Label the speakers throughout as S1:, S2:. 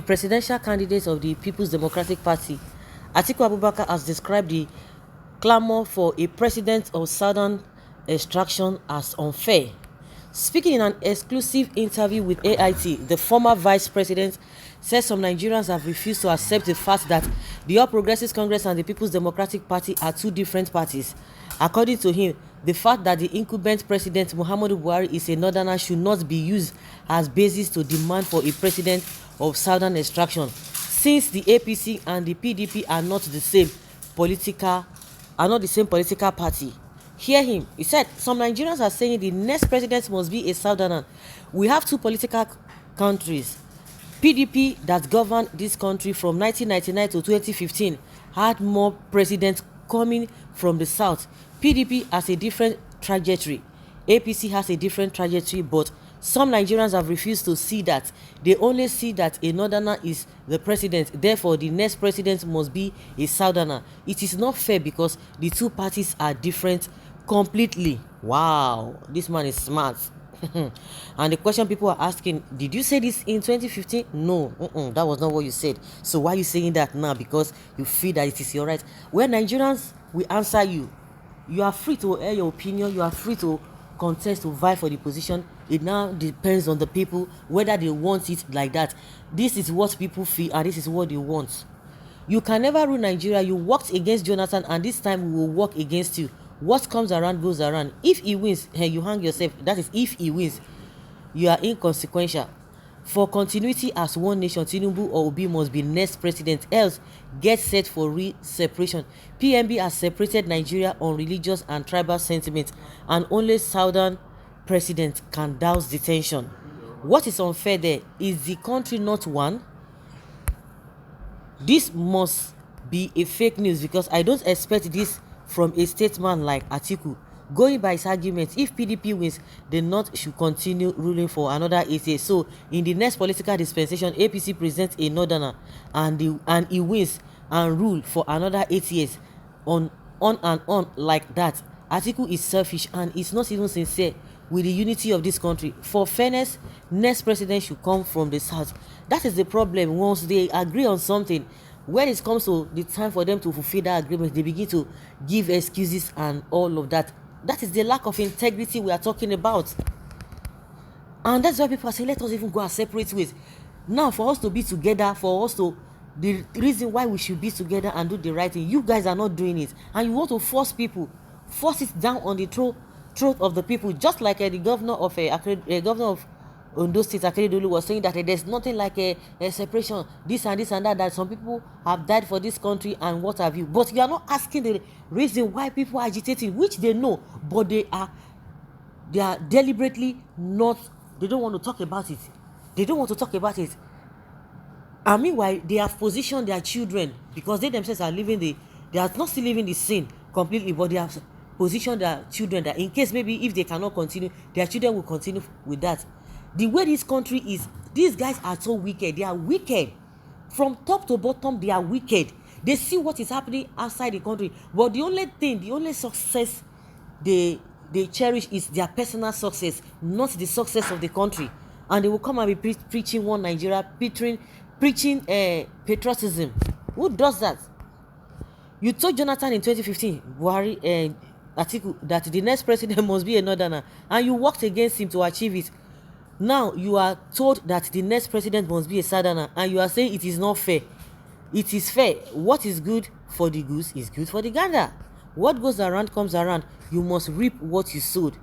S1: presidential candidate of the People's Democratic Party, Atiku Abubakar has described the clamor for a president of Southern extraction as unfair. Speaking in an exclusive interview with AIT, the former vice president said some Nigerians have refused to accept the fact that the All Progressives Congress and the People's Democratic Party are two different parties. According to him, the fact that the incumbent president Muhammadu Buhari is a northerner should not be used as basis to demand for a president of Southern extraction, since the APC and the PDP are not the same political party. Hear him. He said some Nigerians are saying the next president must be a Southerner. We have two political countries. PDP that governed this country from 1999 to 2015 had more presidents coming from the south. PDP has a different trajectory. APC has a different trajectory, but some Nigerians have refused to see that. They only see that a northerner is the president, therefore the next president must be a southerner. It is not fair because the two parties are different completely. Wow, this man is smart. And the question people are asking, did you say this in 2015? No, that was not what you said. So why are you saying that now? Because you feel that it is your right. Well, Nigerians will answer you. You are free to air your opinion. You are free to contest, to vie for the position. It now depends on the people whether they want it like that. This is what people feel and this is what they want. You can never rule Nigeria. You worked against Jonathan and this time we will work against you. What comes around goes around. If he wins, you hang yourself. That is if he wins. You are inconsequential. For continuity as one nation, Tinubu or Obi must be next president, else get set for re-separation. PMB has separated Nigeria on religious and tribal sentiment, and only Southern president can douse the tension. What is unfair there? Is the country not one? This must be a fake news because I don't expect this from a statesman like Atiku. Going by his argument, if PDP wins, the North should continue ruling for another 8 years. So, in the next political dispensation, APC presents a northerner and he wins and rule for another 8 years on and on like that. Atiku is selfish and is not even sincere with the unity of this country. For fairness, next president should come from the south. That is the problem. Once they agree on something, when it comes to the time for them to fulfill that agreement, they begin to give excuses and all of that. That is the lack of integrity we are talking about. And that's why people are saying, let us even go our separate ways. Now, for us to be together, the reason why we should be together and do the right thing, you guys are not doing it. And you want to force it down on the throat of the people, just like the governor of Ondo State, Akeredolu, was saying that there's nothing like a separation, this and that some people have died for this country and what have you. But you are not asking the reason why people are agitating, which they know, but they are deliberately not, they don't want to talk about it. And meanwhile, they have positioned their children, because they themselves are they are not still living the scene completely, but they have positioned their children that in case maybe if they cannot continue, their children will continue with that. The way this country is, these guys are so wicked. They are wicked. From top to bottom, they are wicked. They see what is happening outside the country. But the only success they cherish is their personal success, not the success of the country. And they will come and be preaching one Nigeria, preaching patriotism. Who does that? You told Jonathan in 2015, Buhari, Atiku, that the next president must be a northerner, and you worked against him to achieve it. Now you are told that the next president must be a southerner, and you are saying it is not fair. It is fair. What is good for the goose is good for the gander. What goes around comes around. You must reap what you sowed.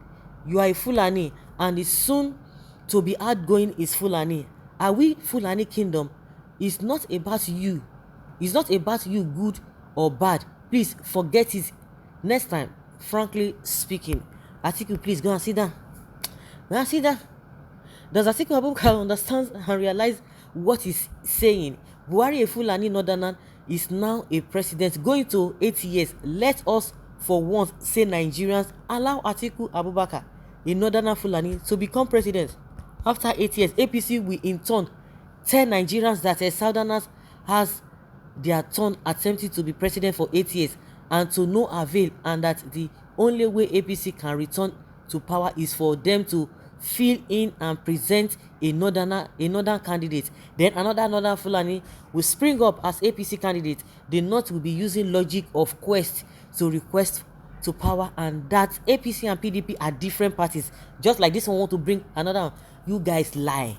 S1: You are a Fulani, and it's soon to be outgoing is Fulani. Are we Fulani kingdom? It's not about you. It's not about you, good or bad. Please forget it. Next time, frankly speaking, Atiku, please go and sit down. Go and sit down. Does Atiku Abubakar understand and realize what he's saying? Buhari, a Fulani northerner, is now a president going to 8 years. Let us, for once, say Nigerians, allow Atiku Abubakar, a northerner Fulani, to become president. After 8 years, APC will in turn tell Nigerians that a Southerners has their turn attempting to be president for 8 years and to no avail, and that the only way APC can return to power is for them to fill in and present a northern candidate, then another northern Fulani will spring up as APC candidate. The North will be using logic of quest to request to power, and that APC and PDP are different parties. Just like this one want to bring another one. You guys lie.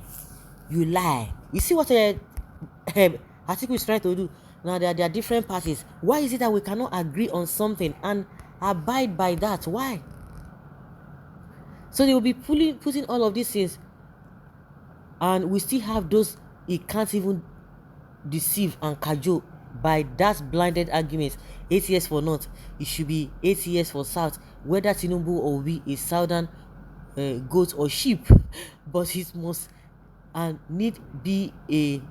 S1: You lie. You see what Atiku is trying to do? Now they are different parties. Why is it that we cannot agree on something and abide by that? Why? So they will be putting all of these things, and we still have those he can't even deceive and cajole by that blinded argument. 8 years for North, it should be 8 years for South, whether Tinubu or we a southern goat or sheep, but it must and need be a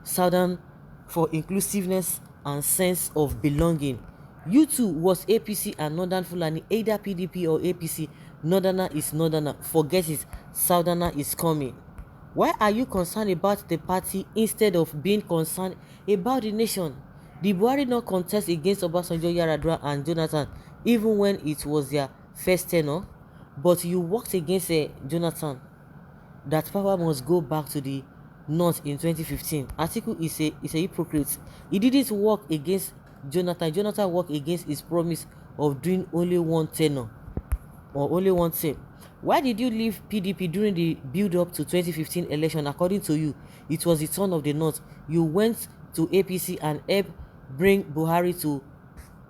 S1: southern for inclusiveness and sense of belonging. You too was APC and Northern Fulani, either PDP or APC. Northerner is Northerner. Forget it. Southerner is coming. Why are you concerned about the party instead of being concerned about the nation? Did Buhari not contest against Obasanjo, Yaradua, and Jonathan, even when it was their first tenure? But you worked against Jonathan. That power must go back to the North in 2015. Atiku is a hypocrite. He didn't work against Jonathan. Jonathan worked against his promise of doing only one tenure or only one term. Why did you leave PDP during the build-up to 2015 election? According to you, it was the turn of the North. You went to APC and helped bring Buhari to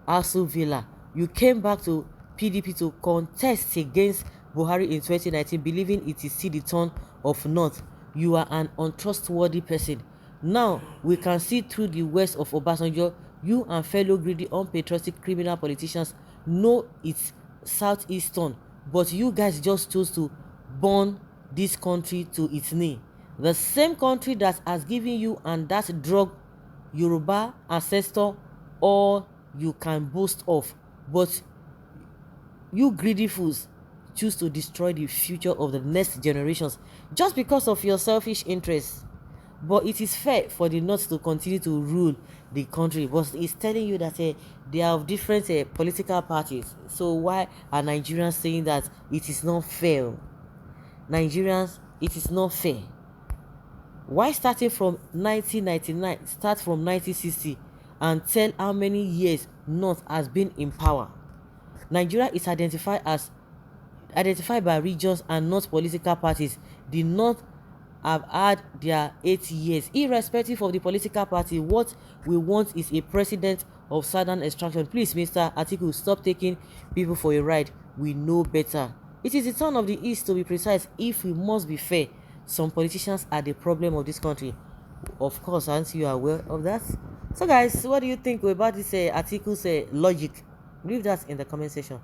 S1: Asu Villa. You came back to PDP to contest against Buhari in 2019, believing it is still the turn of North. You are an untrustworthy person. Now we can see through the west of Obasanjo. You and fellow greedy, unpatriotic criminal politicians know it's southeastern, but you guys just chose to burn this country to its knee. The same country that has given you and that drug Yoruba ancestor all you can boast of, but you greedy fools choose to destroy the future of the next generations just because of your selfish interests. But it is fair for the North to continue to rule the country, but it's telling you that they are of different political parties. So why are Nigerians saying that it is not fair? Nigerians, it is not fair. Why starting from 1999, start from 1960 and tell how many years North has been in power? Nigeria is identified by regions and not political parties. The North have had their 8 years. Irrespective of the political party, what we want is a president of southern extraction. Please, Mr. Atiku, stop taking people for a ride. We know better. It is the turn of the East, to be precise. If we must be fair, some politicians are the problem of this country. Of course, aren't you aware of that? So guys, what do you think about this Atiku's logic? Leave that in the comment section.